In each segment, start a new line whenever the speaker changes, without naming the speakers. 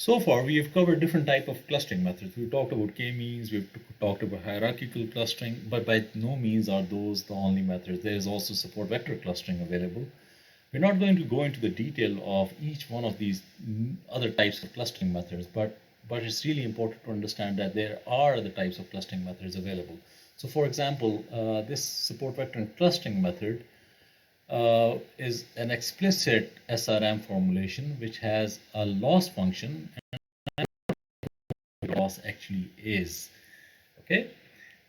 So far, we have covered different type of clustering methods. We've talked about k-means, we've talked about hierarchical clustering, but by no means are those the only methods. There is also support vector clustering available. We're not going to go into the detail of each one of these other types of clustering methods, but it's really important to understand that there are other types of clustering methods available. So for example, this support vector clustering method is an explicit SRM formulation which has a loss function, and loss actually is. Okay,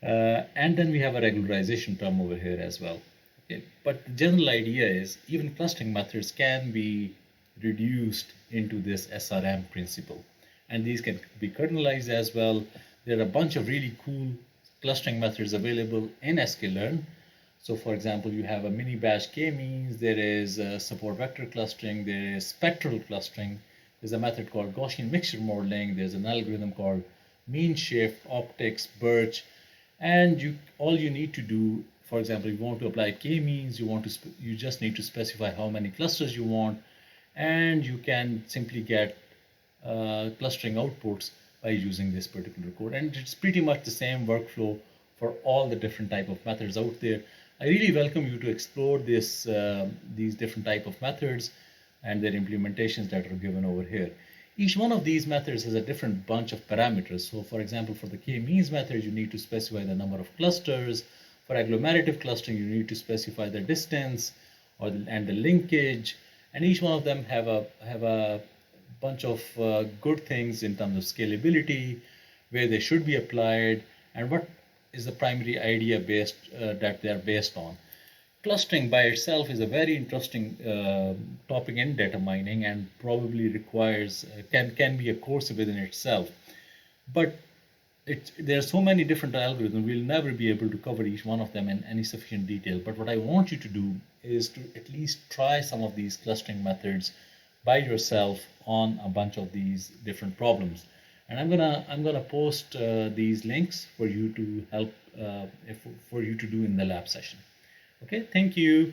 and then we have a regularization term over here as well. Okay, but the general idea is even clustering methods can be reduced into this SRM principle, and these can be kernelized as well. There are a bunch of really cool clustering methods available in sklearn. So for example, you have a mini batch k-means, there is support vector clustering, there is spectral clustering, there's a method called Gaussian mixture modeling, there's an algorithm called mean shift, optics, birch, and all you need to do, for example, if you want to apply k-means, you just need to specify how many clusters you want, and you can simply get clustering outputs by using this particular code. And it's pretty much the same workflow for all the different type of methods out there. I really welcome you to explore these different type of methods and their implementations that are given over here. Each one of these methods has a different bunch of parameters. So for example, for the k-means method, you need to specify the number of clusters. For agglomerative clustering, you need to specify the distance and the linkage. And each one of them have a bunch of good things in terms of scalability, where they should be applied, and what is the primary idea that they are based on. Clustering by itself is a very interesting topic in data mining and probably requires can be a course within itself. But there are so many different algorithms, we'll never be able to cover each one of them in any sufficient detail. But what I want you to do is to at least try some of these clustering methods by yourself on a bunch of these different problems. And I'm gonna post these links for you to help for you to do in the lab session. Okay, thank you.